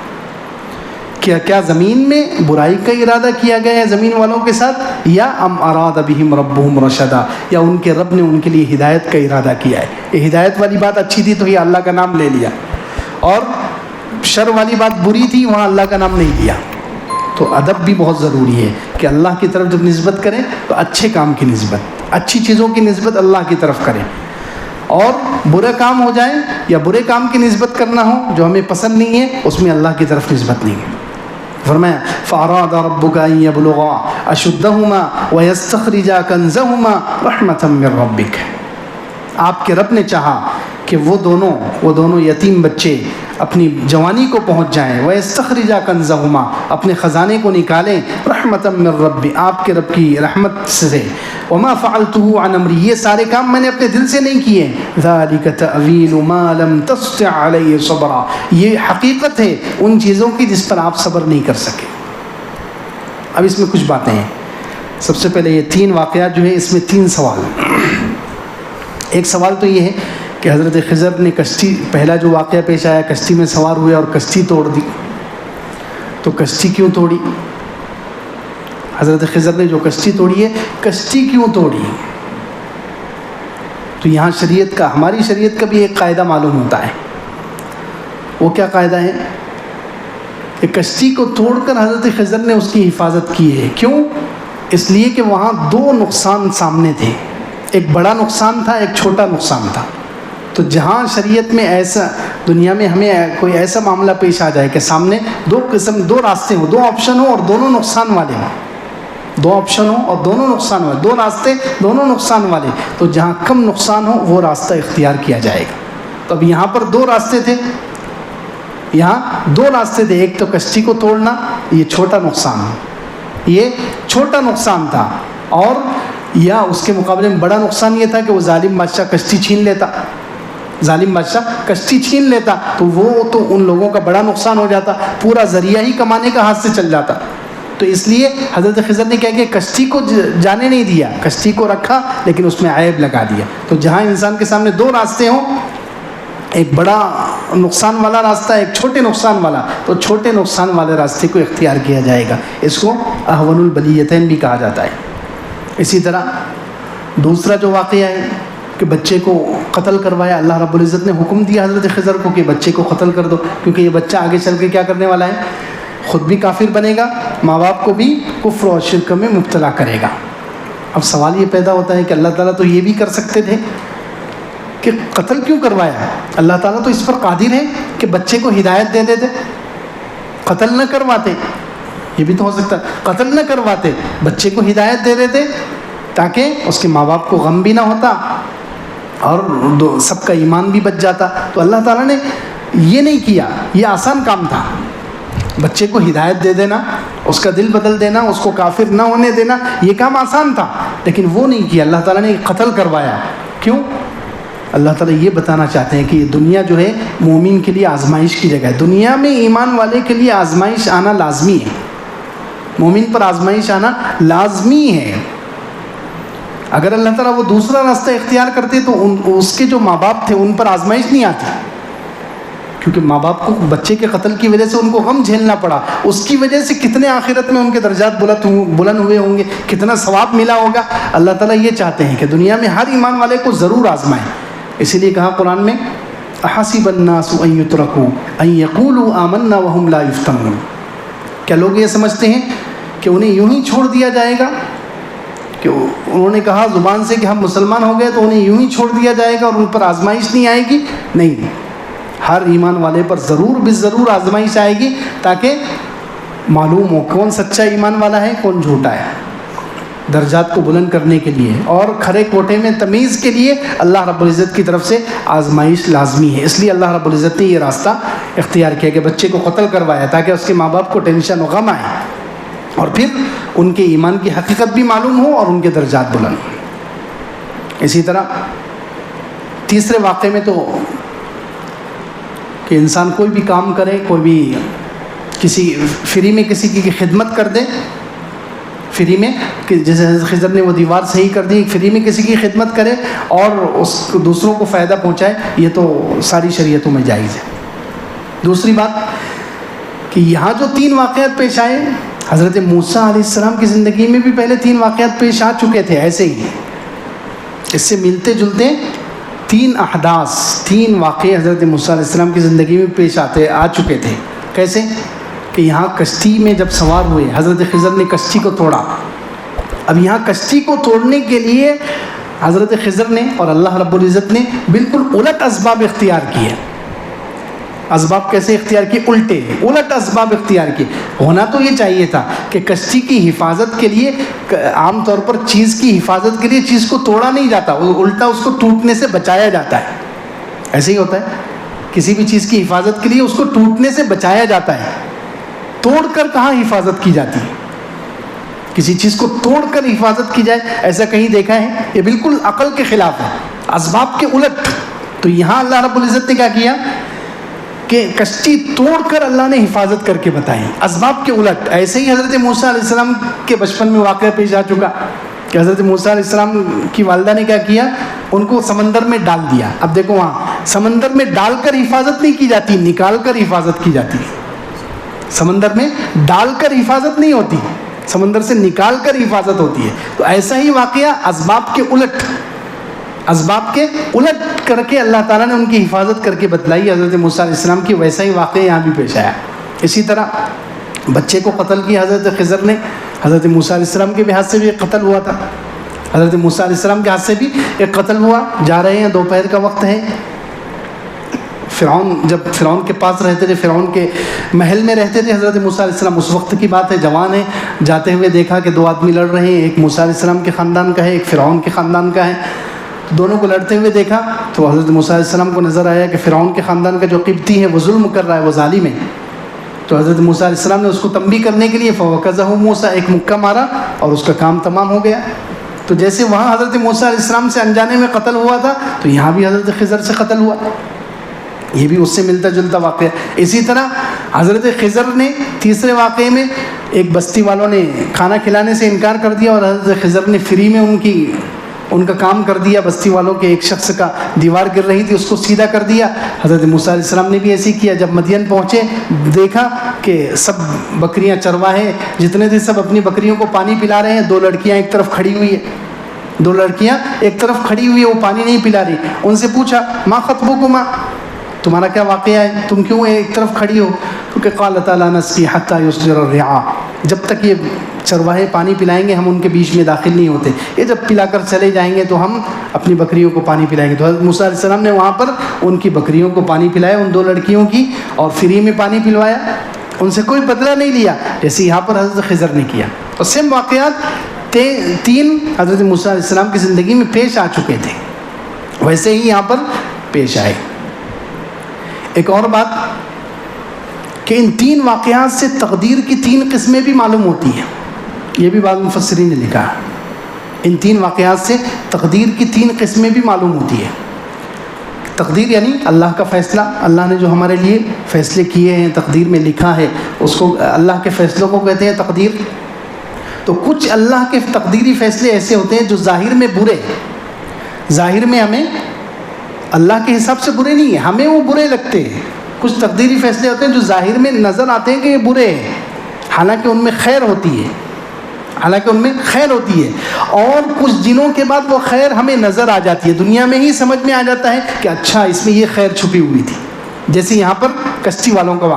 کیا زمین میں برائی کا ارادہ کیا گیا ہے زمین والوں کے ساتھ، یا ام اراد بہم ربہم رشدا، یا ان کے رب نے ان کے لیے ہدایت کا ارادہ کیا ہے۔ یہ ہدایت والی بات اچھی تھی تو یہ اللہ کا نام لے لیا، اور شر والی بات بری تھی وہاں اللہ کا نام نہیں لیا۔ تو ادب بھی بہت ضروری ہے کہ اللہ کی طرف جب نسبت کریں تو اچھے کام کی نسبت، اچھی چیزوں کی نسبت اللہ کی طرف کریں، اور برے کام ہو جائیں یا برے کام کی نسبت کرنا ہو جو ہمیں پسند نہیں ہے، اس میں اللہ کی طرف نسبت نہیں ہے۔ فرمایا فَأَرَادَ رَبُّكَ أَن يَبْلُغَا أَشُدَّهُمَا وَيَسْتَخْرِجَا كَنزَهُمَا رَحْمَةً مِّن رَّبِّكَ، آپ کے رب نے چاہا کہ وہ دونوں یتیم بچے اپنی جوانی کو پہنچ جائیں، وَيَسْتَخْرِجَا كَنزَهُمَا اپنے خزانے کو نکالیں، رحمةً من ربی آپ کے رب کی رحمت سے، وما فعلته عن امری یہ سارے کام میں نے اپنے دل سے نہیں کیے، ذلك تأویل ما لم تستطع علیہ صبرا یہ حقیقت ہے ان چیزوں کی جس پر آپ صبر نہیں کر سکے۔ اب اس میں کچھ باتیں ہیں۔ سب سے پہلے یہ 3 واقعات جو ہیں اس میں 3 سوال۔ ایک سوال تو یہ ہے کہ حضرت خضر نے کشتی، پہلا جو واقعہ پیش آیا کشتی میں سوار ہوئے اور کشتی توڑ دی، تو کشتی کیوں توڑی؟ حضرت خضر نے جو کشتی توڑی ہے کشتی کیوں توڑی؟ تو یہاں شریعت کا، ہماری شریعت کا بھی ایک قاعدہ معلوم ہوتا ہے۔ وہ کیا قاعدہ ہے کہ کشتی کو توڑ کر حضرت خضر نے اس کی حفاظت کی ہے۔ کیوں؟ اس لیے کہ وہاں 2 نقصان سامنے تھے، ایک بڑا نقصان تھا، ایک چھوٹا نقصان تھا۔ تو جہاں شریعت میں ایسا، دنیا میں ہمیں کوئی ایسا معاملہ پیش آ جائے کہ سامنے 2 راستے ہوں، 2 آپشن ہوں اور دونوں نقصان والے ہوں، 2 آپشن ہوں اور دونوں نقصان والے، 2 راستے دونوں نقصان والے، تو جہاں کم نقصان ہو وہ راستہ اختیار کیا جائے گا۔ تو اب یہاں پر 2 راستے تھے، یہاں 2 راستے تھے، ایک تو کشتی کو توڑنا، یہ چھوٹا نقصان، یہ چھوٹا نقصان تھا، اور یا اس کے مقابلے میں بڑا نقصان یہ تھا کہ وہ ظالم بادشاہ کشتی چھین لیتا، ظالم بادشاہ کشتی چھین لیتا تو وہ تو ان لوگوں کا بڑا نقصان ہو جاتا، پورا ذریعہ ہی کمانے کا ہاتھ سے چل جاتا۔ تو اس لیے حضرت خضر نے کیا کہ کشتی کو جانے نہیں دیا، کشتی کو رکھا لیکن اس میں عیب لگا دیا۔ تو جہاں انسان کے سامنے 2 راستے ہوں، ایک بڑا نقصان والا راستہ، ایک چھوٹے نقصان والا، تو چھوٹے نقصان والے راستے کو اختیار کیا جائے گا۔ اس کو اہون البلیتین بھی کہا جاتا ہے۔ اسی طرح دوسرا جو واقعہ ہے کہ بچے کو قتل کروایا، اللہ رب العزت نے حکم دیا حضرت خضر کو کہ بچے کو قتل کر دو، کیونکہ یہ بچہ آگے چل کے کیا کرنے والا ہے، خود بھی کافر بنے گا، ماں باپ کو بھی کفر اور شرک میں مبتلا کرے گا۔ اب سوال یہ پیدا ہوتا ہے کہ اللہ تعالیٰ تو یہ بھی کر سکتے تھے کہ قتل کیوں کروایا؟ اللہ تعالیٰ تو اس پر قادر ہے کہ بچے کو ہدایت دے دیتے، قتل نہ کرواتے، یہ بھی تو ہو سکتا ہے، قتل نہ کرواتے، بچے کو ہدایت دے دیتے تاکہ اس کے ماں باپ کو غم بھی نہ ہوتا اور سب کا ایمان بھی بچ جاتا۔ تو اللہ تعالیٰ نے یہ نہیں کیا، یہ آسان کام تھا، بچے کو ہدایت دے دینا، اس کا دل بدل دینا، اس کو کافر نہ ہونے دینا، یہ کام آسان تھا، لیکن وہ نہیں کیا، اللہ تعالیٰ نے قتل کروایا۔ کیوں؟ اللہ تعالیٰ یہ بتانا چاہتے ہیں کہ یہ دنیا جو ہے مومن کے لیے آزمائش کی جگہ ہے، دنیا میں ایمان والے کے لیے آزمائش آنا لازمی ہے، مومن پر آزمائش آنا لازمی ہے۔ اگر اللہ تعالیٰ وہ دوسرا راستہ اختیار کرتے تو اس کے جو ماں باپ تھے ان پر آزمائش نہیں آتی، کیونکہ ماں باپ کو بچے کے قتل کی وجہ سے ان کو غم جھیلنا پڑا، اس کی وجہ سے کتنے آخرت میں ان کے درجات بلند ہوئے ہوں گے، کتنا ثواب ملا ہوگا۔ اللہ تعالیٰ یہ چاہتے ہیں کہ دنیا میں ہر ایمان والے کو ضرور آزمائیں، اسی لیے کہا قرآن میں احسب الناس ان یترکوا ان یقولوا آمنا وهم لا یفتنون، کیا لوگ یہ سمجھتے ہیں کہ انہیں یوں ہی چھوڑ دیا جائے گا، کہ انہوں نے کہا زبان سے کہ ہم مسلمان ہو گئے تو انہیں یوں ہی چھوڑ دیا جائے گا اور ان پر آزمائش نہیں آئے گی؟ نہیں، ہر ایمان والے پر ضرور بالضرور آزمائش آئے گی، تاکہ معلوم ہو کون سچا ایمان والا ہے کون جھوٹا ہے، درجات کو بلند کرنے کے لیے اور کھرے کوٹے میں تمیز کے لیے اللہ رب العزت کی طرف سے آزمائش لازمی ہے۔ اس لیے اللہ رب العزت نے یہ راستہ اختیار کیا کہ بچے کو قتل کروایا تاکہ اس کے ماں باپ کو ٹینشن و غم آئے اور پھر ان کے ایمان کی حقیقت بھی معلوم ہو اور ان کے درجات بلند ہوں۔ اسی طرح تیسرے واقعے میں تو کہ انسان کوئی بھی کام کرے، کوئی بھی کسی فری میں کسی کی خدمت کر دے، فری میں، کہ جیسے خضر نے وہ دیوار صحیح کر دی، فری میں کسی کی خدمت کرے اور اس کو دوسروں کو فائدہ پہنچائے، یہ تو ساری شریعتوں میں جائز ہے۔ دوسری بات کہ یہاں جو 3 واقعات پیش آئے، حضرت موسیٰ علیہ السلام کی زندگی میں بھی پہلے 3 واقعات پیش آ چکے تھے، ایسے ہی اس سے ملتے جلتے 3 احداث، 3 واقعے حضرت موسیٰ علیہ السلام کی زندگی میں پیش آ چکے تھے۔ کیسے؟ کہ یہاں کشتی میں جب سوار ہوئے، حضرت خضر نے کشتی کو توڑا، اب یہاں کشتی کو توڑنے کے لیے حضرت خضر نے اور اللہ رب العزت نے بالکل الٹ اسباب اختیار کیے۔ اسباب کیسے اختیار کیے؟ الٹ اسباب اختیار کیے. ہونا تو یہ چاہیے تھا کہ کشتی کی حفاظت کے لیے عام طور پر چیز کی حفاظت کے لیے چیز کو توڑا نہیں جاتا، الٹا اس کو ٹوٹنے سے بچایا جاتا ہے. ایسے ہی ہوتا ہے، کسی بھی چیز کی حفاظت کے لیے اس کو ٹوٹنے سے بچایا جاتا ہے. توڑ کر کہاں حفاظت کی جاتی ہے؟ کسی چیز کو توڑ کر حفاظت کی جائے ایسا کہیں دیکھا ہے؟ یہ بالکل عقل کے خلاف ہے، اسباب کے الٹ. تو یہاں اللہ رب العزت نے کیا کیا کہ کشتی توڑ کر اللہ نے حفاظت کر کے بتائی، اسباب کے الٹ. ایسے ہی حضرت موسیٰ علیہ السلام کے بچپن میں واقعہ پیش آ چکا کہ حضرت موسیٰ علیہ السلام کی والدہ نے کیا کیا، ان کو سمندر میں ڈال دیا. اب دیکھو وہاں سمندر میں ڈال کر حفاظت نہیں کی جاتی، نکال کر حفاظت کی جاتی. سمندر میں ڈال کر حفاظت نہیں ہوتی، سمندر سے نکال کر حفاظت ہوتی ہے. تو ایسا ہی واقعہ اسباب کے الٹ کر کے اللہ تعالیٰ نے ان کی حفاظت کر کے بتلائی حضرت موسیٰ علیہ السلام کی. ویسا ہی واقعہ یہاں بھی پیش آیا. اسی طرح بچے کو قتل کیا حضرت خضر نے. حضرت موسیٰ علیہ السلام کے بھی ہاتھ سے بھی ایک قتل ہوا تھا، حضرت موسیٰ علیہ السلام کے ہاتھ سے بھی ایک قتل ہوا. جا رہے ہیں، دوپہر کا وقت ہے، جب فرعون کے پاس رہتے تھے، فرعون کے محل میں رہتے تھے حضرت موسیٰ علیہ السلام. اس وقت کی بات ہے، جوان ہے. جاتے ہوئے دیکھا کہ دو آدمی لڑ رہے ہیں، ایک موسیٰ علیہ السلام کے خاندان کا ہے، ایک فرعون کے خاندان کا ہے. دونوں کو لڑتے ہوئے دیکھا تو حضرت موسیٰ علیہ السلام کو نظر آیا کہ فرعون کے خاندان کا جو قبطی ہے وہ ظلم کر رہا ہے، وہ ظالم ہے. تو حضرت موسیٰ علیہ السلام نے اس کو تنبیہ کرنے کے لیے فوقظہ موسیٰ، ایک مکہ مارا اور اس کا کام تمام ہو گیا. تو جیسے وہاں حضرت موسیٰ علیہ السلام سے انجانے میں قتل ہوا تھا تو یہاں بھی حضرت خضر سے قتل ہوا. یہ بھی اس سے ملتا جلتا واقعہ. اسی طرح حضرت خضر نے تیسرے واقعے میں ایک بستی والوں نے کھانا کھلانے سے انکار کر دیا اور حضرت خضر نے فری میں ان کا کام کر دیا. بستی والوں کے ایک شخص کا دیوار گر رہی تھی، اس کو سیدھا کر دیا. حضرت موسیٰ علیہ السلام نے بھی ایسے کیا. جب مدین پہنچے دیکھا کہ سب بکریاں چرواہے جتنے تھے سب اپنی بکریوں کو پانی پلا رہے ہیں. دو لڑکیاں ایک طرف کھڑی ہوئی ہے، وہ پانی نہیں پلا رہی. ان سے پوچھا ما خطبکما، تمہارا کیا واقعہ ہے، تم کیوں ایک طرف کھڑی ہو؟ کیونکہ قالتا لا نسقی حتی یصدر الرعاء، جب تک یہ چرواہے پانی پلائیں گے ہم ان کے بیچ میں داخل نہیں ہوتے، یہ جب پلا کر چلے جائیں گے تو ہم اپنی بکریوں کو پانی پلائیں گے. تو حضرت موسیٰ علیہ السلام نے وہاں پر ان کی بکریوں کو پانی پلایا، ان دو لڑکیوں کی، اور فری میں پانی پلوایا، ان سے کوئی بدلہ نہیں لیا، جیسے یہاں پر حضرت خضر نے کیا. اور سیم واقعات تین حضرت موسیٰ علیہ السلام کی زندگی میں پیش آ چکے تھے، ویسے ہی یہاں پر پیش آئے. ایک اور بات کہ ان تین واقعات سے تقدیر کی تین قسمیں بھی معلوم ہوتی ہیں. یہ بھی بعض مفسرین نے لکھا، ان تین واقعات سے تقدیر کی تین قسمیں بھی معلوم ہوتی ہے. تقدیر یعنی اللہ کا فیصلہ، اللہ نے جو ہمارے لیے فیصلے کیے ہیں، تقدیر میں لکھا ہے، اس کو اللہ کے فیصلوں کو کہتے ہیں تقدیر. تو کچھ اللہ کے تقدیری فیصلے ایسے ہوتے ہیں جو ظاہر میں برے، ظاہر میں ہمیں اللہ کے حساب سے برے نہیں ہیں، ہمیں وہ برے لگتے ہیں. کچھ تقدیری فیصلے ہوتے ہیں جو ظاہر میں نظر آتے ہیں کہ یہ برے ہیں، حالانکہ ان میں خیر ہوتی ہے، اور کچھ دنوں کے بعد وہ خیر ہمیں نظر آ جاتی ہے، دنیا میں ہی سمجھ میں آ جاتا ہے کہ اچھا اس میں یہ خیر چھپی ہوئی تھی. جیسے یہاں پر کشتی والوں کا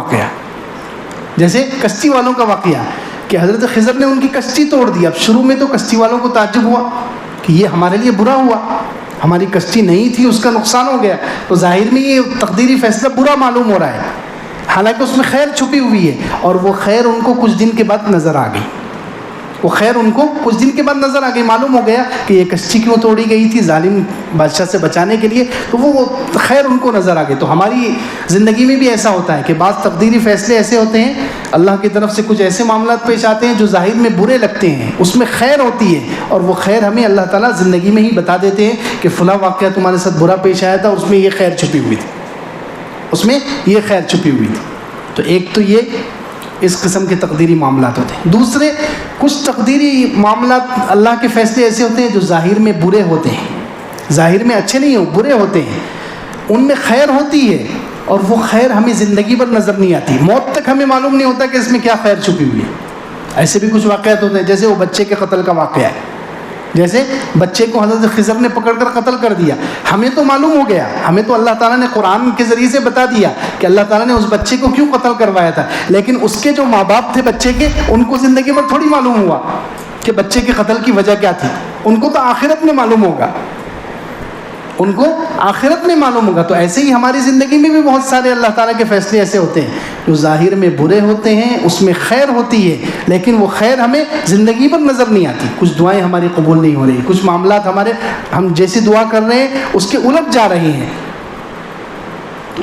واقعہ، کہ حضرت خضر نے ان کی کشتی توڑ دی. اب شروع میں تو کشتی والوں کو تعجب ہوا کہ یہ ہمارے لیے برا ہوا، ہماری کشتی نہیں تھی، اس کا نقصان ہو گیا. تو ظاہر میں یہ تقدیری فیصلہ برا معلوم ہو رہا ہے، حالانکہ اس میں خیر چھپی ہوئی ہے. اور وہ خیر ان کو کچھ دن کے بعد نظر آ گئی، معلوم ہو گیا کہ یہ کشتی کیوں توڑی گئی تھی، ظالم بادشاہ سے بچانے کے لیے. تو وہ خیر ان کو نظر آ گئی. تو ہماری زندگی میں بھی ایسا ہوتا ہے کہ بعض تقدیری فیصلے ایسے ہوتے ہیں، اللہ کی طرف سے کچھ ایسے معاملات پیش آتے ہیں جو ظاہر میں برے لگتے ہیں، اس میں خیر ہوتی ہے، اور وہ خیر ہمیں اللہ تعالیٰ زندگی میں ہی بتا دیتے ہیں کہ فلاں واقعہ تمہارے ساتھ برا پیش آیا تھا، اس میں یہ خیر چھپی ہوئی تھی. تو ایک تو یہ اس قسم کے تقدیری معاملات ہوتے ہیں. دوسرے کچھ تقدیری معاملات اللہ کے فیصلے ایسے ہوتے ہیں جو ظاہر میں برے ہوتے ہیں، ظاہر میں اچھے نہیں برے ہوتے ہیں، ان میں خیر ہوتی ہے، اور وہ خیر ہمیں زندگی پر نظر نہیں آتی، موت تک ہمیں معلوم نہیں ہوتا کہ اس میں کیا خیر چھپی ہوئی ہے. ایسے بھی کچھ واقعات ہوتے ہیں، جیسے وہ بچے کے قتل کا واقعہ ہے. جیسے بچے کو حضرت خضر نے پکڑ کر قتل کر دیا، ہمیں تو معلوم ہو گیا، ہمیں تو اللہ تعالیٰ نے قرآن کے ذریعے سے بتا دیا کہ اللہ تعالیٰ نے اس بچے کو کیوں قتل کروایا تھا. لیکن اس کے جو ماں باپ تھے بچے کے، ان کو زندگی میں تھوڑی معلوم ہوا کہ بچے کے قتل کی وجہ کیا تھی. ان کو تو آخرت میں معلوم ہوگا، ان کو آخرت میں معلوم ہوگا۔ تو ایسے ہی ہماری زندگی میں بھی بہت سارے اللہ تعالیٰ کے فیصلے ایسے ہوتے ہیں جو ظاہر میں برے ہوتے ہیں، اس میں خیر ہوتی ہے، لیکن وہ خیر ہمیں زندگی پر نظر نہیں آتی۔ کچھ دعائیں ہماری قبول نہیں ہو رہی، کچھ معاملات ہمارے ہم جیسی دعا کر رہے ہیں اس کے الٹ جا رہے ہیں،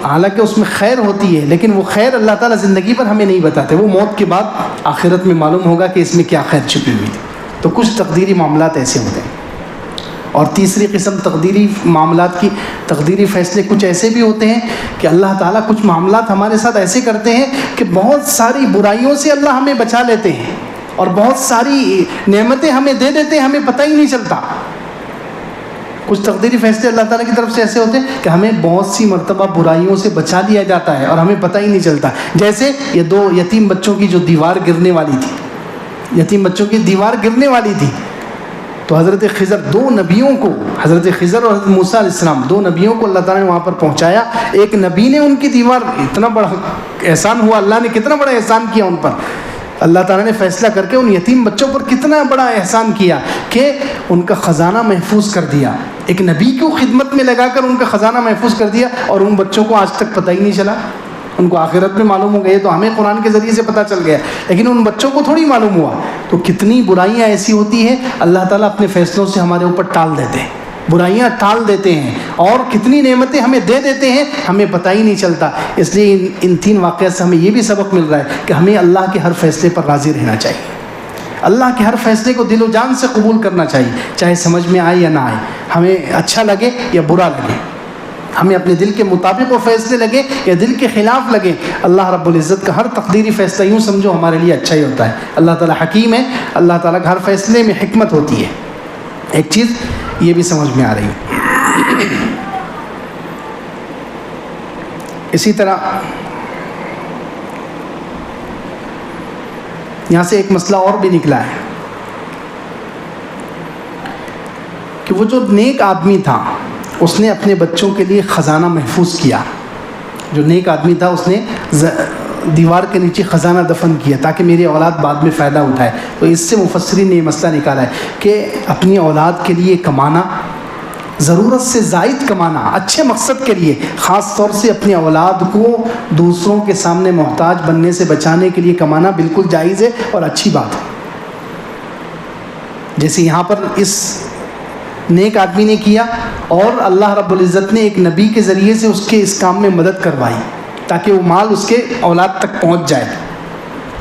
حالانکہ اس میں خیر ہوتی ہے، لیکن وہ خیر اللہ تعالیٰ زندگی پر ہمیں نہیں بتاتے، وہ موت کے بعد آخرت میں معلوم ہوگا کہ اس میں کیا خیر چھپی ہوئی تھی۔ تو کچھ تقدیری معاملات ایسے ہوتے ہیں۔ اور تیسری قسم تقدیری معاملات کی، تقدیری فیصلے کچھ ایسے بھی ہوتے ہیں کہ اللہ تعالیٰ کچھ معاملات ہمارے ساتھ ایسے کرتے ہیں کہ بہت ساری برائیوں سے اللہ ہمیں بچا لیتے ہیں اور بہت ساری نعمتیں ہمیں دے دیتے ہیں، ہمیں پتہ ہی نہیں چلتا۔ کچھ تقدیری فیصلے اللہ تعالیٰ کی طرف سے ایسے ہوتے ہیں کہ ہمیں بہت سی مرتبہ برائیوں سے بچا لیا جاتا ہے اور ہمیں پتہ ہی نہیں چلتا۔ جیسے یہ 2 یتیم بچوں کی جو دیوار گرنے والی تھی، یتیم بچوں کی دیوار گرنے والی تھی، تو حضرت خضر 2 نبیوں کو، حضرت خضر اور حضرت موسیٰ علیہ السلام 2 نبیوں کو اللہ تعالیٰ نے وہاں پر پہنچایا۔ ایک نبی نے ان کی دیوار، اتنا بڑا احسان ہوا، اللہ نے کتنا بڑا احسان کیا ان پر، اللہ تعالیٰ نے فیصلہ کر کے ان یتیم بچوں پر کتنا بڑا احسان کیا کہ ان کا خزانہ محفوظ کر دیا۔ ایک نبی کو خدمت میں لگا کر ان کا خزانہ محفوظ کر دیا، اور ان بچوں کو آج تک پتہ ہی نہیں چلا، ان کو آخرت میں معلوم ہو گئے، تو ہمیں قرآن کے ذریعے سے پتہ چل گیا، لیکن ان بچوں کو تھوڑی معلوم ہوا۔ تو کتنی برائیاں ایسی ہوتی ہیں اللہ تعالیٰ اپنے فیصلوں سے ہمارے اوپر ٹال دیتے ہیں، برائیاں ٹال دیتے ہیں، اور کتنی نعمتیں ہمیں دے دیتے ہیں ہمیں پتہ ہی نہیں چلتا۔ اس لیے ان 3 واقعات سے ہمیں یہ بھی سبق مل رہا ہے کہ ہمیں اللہ کے ہر فیصلے پر راضی رہنا چاہیے، اللہ کے ہر فیصلے کو دل و جان سے قبول کرنا چاہیے، چاہے سمجھ میں آئے یا نہ آئے، ہمیں اچھا لگے یا برا لگے، ہمیں اپنے دل کے مطابق وہ فیصلے لگے یا دل کے خلاف لگے، اللہ رب العزت کا ہر تقدیری فیصلہ یوں سمجھو ہمارے لیے اچھا ہی ہوتا ہے۔ اللہ تعالیٰ حکیم ہے، اللہ تعالیٰ کا ہر فیصلے میں حکمت ہوتی ہے۔ ایک چیز یہ بھی سمجھ میں آ رہی ہے۔ اسی طرح یہاں سے ایک مسئلہ اور بھی نکلا ہے کہ وہ جو نیک آدمی تھا اس نے اپنے بچوں کے لیے خزانہ محفوظ کیا، جو نیک آدمی تھا اس نے دیوار کے نیچے خزانہ دفن کیا تاکہ میری اولاد بعد میں فائدہ اٹھائے۔ تو اس سے مفسرین نے یہ مسئلہ نکالا ہے کہ اپنی اولاد کے لیے کمانا، ضرورت سے زائد کمانا، اچھے مقصد کے لیے، خاص طور سے اپنی اولاد کو دوسروں کے سامنے محتاج بننے سے بچانے کے لیے کمانا بالکل جائز ہے اور اچھی بات ہے۔ جیسے یہاں پر اس نیک آدمی نے کیا، اور اللہ رب العزت نے ایک نبی کے ذریعے سے اس کے اس کام میں مدد کروائی تاکہ وہ مال اس کے اولاد تک پہنچ جائے۔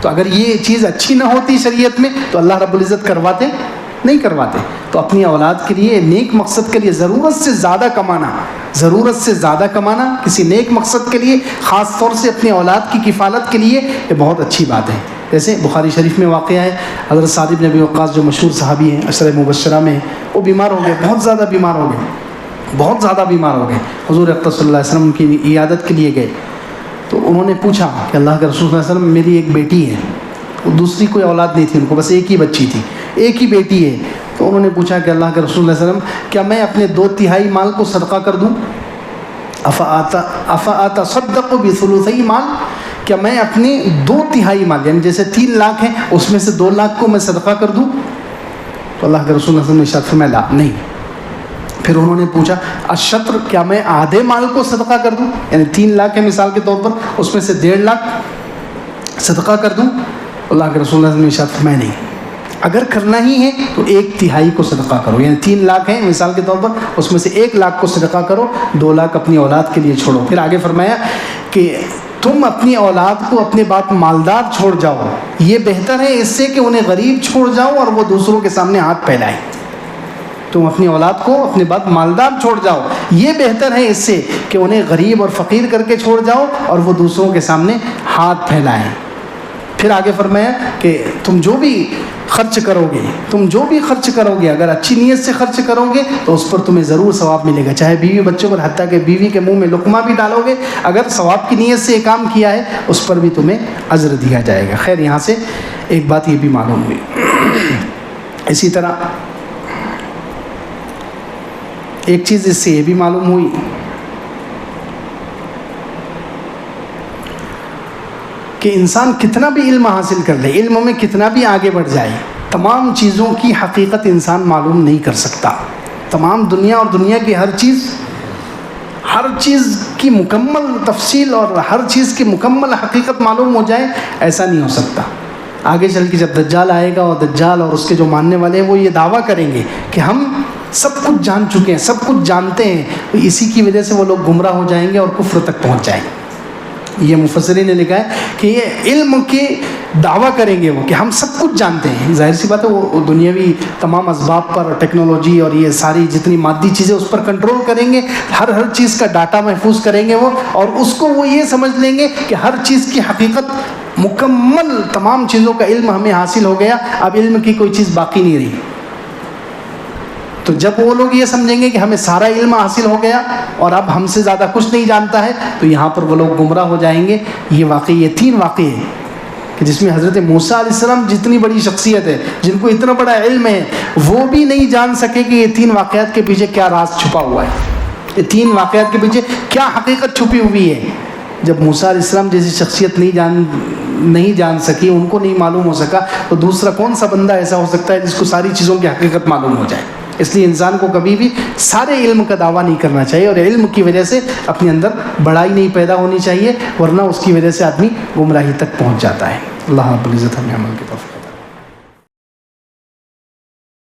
تو اگر یہ چیز اچھی نہ ہوتی شریعت میں تو اللہ رب العزت کرواتے نہیں کرواتے۔ تو اپنی اولاد کے لیے نیک مقصد کے لیے ضرورت سے زیادہ کمانا، ضرورت سے زیادہ کمانا کسی نیک مقصد کے لیے، خاص طور سے اپنی اولاد کی کفالت کے لیے، یہ بہت اچھی بات ہے۔ جیسے بخاری شریف میں واقعہ ہے، حضرت سعد بن ابی وقاص جو مشہور صحابی ہیں، عشرہ مبشرہ میں، وہ بیمار ہو گئے، بہت زیادہ بیمار ہو گئے، بہت زیادہ بیمار ہو گئے۔ حضور اقدس صلی اللہ علیہ وسلم کی عیادت کے لیے گئے، تو انہوں نے پوچھا کہ اللہ کے رسول صلی اللہ علیہ وسلم، میری ایک بیٹی ہے، دوسری کوئی اولاد نہیں تھی ان کو، بس ایک ہی بچی تھی، ایک ہی بیٹی ہے۔ تو انہوں نے پوچھا کہ اللہ کے رسول صلی اللہ علیہ وسلم، کیا میں اپنے 2/3 مال کو صدقہ کر دوں؟ افاتصدق بثلثی مال، کیا میں اپنے 2/3 مال، یعنی جیسے 3 لاکھ ہیں اس میں سے 2 لاکھ کو میں صدقہ کر دوں؟ تو اللہ کے رسول صلی اللہ علیہ وسلم نے ارشاد فرمایا لا، نہیں۔ پھر انہوں نے پوچھا الشطر، کیا میں آدھے مال کو صدقہ کر دوں، یعنی 3 لاکھ ہے مثال کے طور پر، اس میں سے 1.5 لاکھ صدقہ کر دوں؟ اللہ کے رسول اللہ علیہ وسلم نے ارشاد فرمایا نہیں، اگر کرنا ہی ہے تو 1/3 کو صدقہ کرو، یعنی 3 لاکھ ہیں مثال کے طور پر، اس میں سے 1 لاکھ کو صدقہ کرو، 2 لاکھ اپنی اولاد کے لیے چھوڑو۔ پھر آگے فرمایا کہ تم اپنی اولاد کو اپنے باپ مالدار چھوڑ جاؤ، یہ بہتر ہے اس سے کہ انہیں غریب چھوڑ جاؤ اور وہ دوسروں کے سامنے ہاتھ پھیلائیں۔ تم اپنی اولاد کو اپنے باپ مالدار چھوڑ جاؤ، یہ بہتر ہے اس سے کہ انہیں غریب اور فقیر کر کے چھوڑ جاؤ اور وہ دوسروں کے سامنے ہاتھ پھیلائیں۔ پھر آگے فرمایا کہ تم جو بھی خرچ کرو گے اگر اچھی نیت سے خرچ کرو گے تو اس پر تمہیں ضرور ثواب ملے گا، چاہے بیوی بچوں پر، حتیٰ کہ بیوی کے منہ میں لقمہ بھی ڈالو گے، اگر ثواب کی نیت سے یہ کام کیا ہے اس پر بھی تمہیں اجر دیا جائے گا۔ خیر، یہاں سے ایک بات یہ بھی معلوم ہوئی۔ اسی طرح ایک چیز اس سے یہ بھی معلوم ہوئی کہ انسان کتنا بھی علم حاصل کر لے، علم میں کتنا بھی آگے بڑھ جائے، تمام چیزوں کی حقیقت انسان معلوم نہیں کر سکتا۔ تمام دنیا اور دنیا کی ہر چیز ہر چیز کی مکمل تفصیل اور ہر چیز کی مکمل حقیقت معلوم ہو جائے، ایسا نہیں ہو سکتا۔ آگے چل کے جب دجال آئے گا اور دجال اور اس کے جو ماننے والے ہیں وہ یہ دعویٰ کریں گے کہ ہم سب کچھ جان چکے ہیں، سب کچھ جانتے ہیں، تو اسی کی وجہ سے وہ لوگ گمراہ ہو جائیں گے اور کفر تک پہنچ جائیں گے۔ یہ مفسرین نے لکھا ہے کہ یہ علم کے دعویٰ کریں گے وہ کہ ہم سب کچھ جانتے ہیں۔ ظاہر سی بات ہے وہ دنیاوی تمام اسباب پر، ٹیکنالوجی اور یہ ساری جتنی مادی چیزیں اس پر کنٹرول کریں گے، ہر چیز کا ڈاٹا محفوظ کریں گے وہ، اور اس کو وہ یہ سمجھ لیں گے کہ ہر چیز کی حقیقت مکمل، تمام چیزوں کا علم ہمیں حاصل ہو گیا، اب علم کی کوئی چیز باقی نہیں رہی۔ تو جب وہ لوگ یہ سمجھیں گے کہ ہمیں سارا علم حاصل ہو گیا اور اب ہم سے زیادہ کچھ نہیں جانتا ہے، تو یہاں پر وہ لوگ گمراہ ہو جائیں گے۔ یہ 3 واقعے ہیں کہ جس میں حضرت موسیٰ علیہ السلام جتنی بڑی شخصیت ہے، جن کو اتنا بڑا علم ہے، وہ بھی نہیں جان سکے کہ یہ 3 واقعات کے پیچھے کیا راز چھپا ہوا ہے، یہ 3 واقعات کے پیچھے کیا حقیقت چھپی ہوئی ہے۔ جب موسیٰ علیہ السلام جیسی شخصیت نہیں جان سکی، ان کو نہیں معلوم ہو سکا، تو دوسرا کون سا بندہ ایسا ہو سکتا ہے جس کو ساری چیزوں کی حقیقت معلوم ہو جائے؟ اس لیے انسان کو کبھی بھی سارے علم کا دعویٰ نہیں کرنا چاہیے، اور علم کی وجہ سے اپنے اندر بڑائی نہیں پیدا ہونی چاہیے، ورنہ اس کی وجہ سے آدمی گمراہی تک پہنچ جاتا ہے۔ اللہ رب العزت ہمیں عمل کی توفیق۔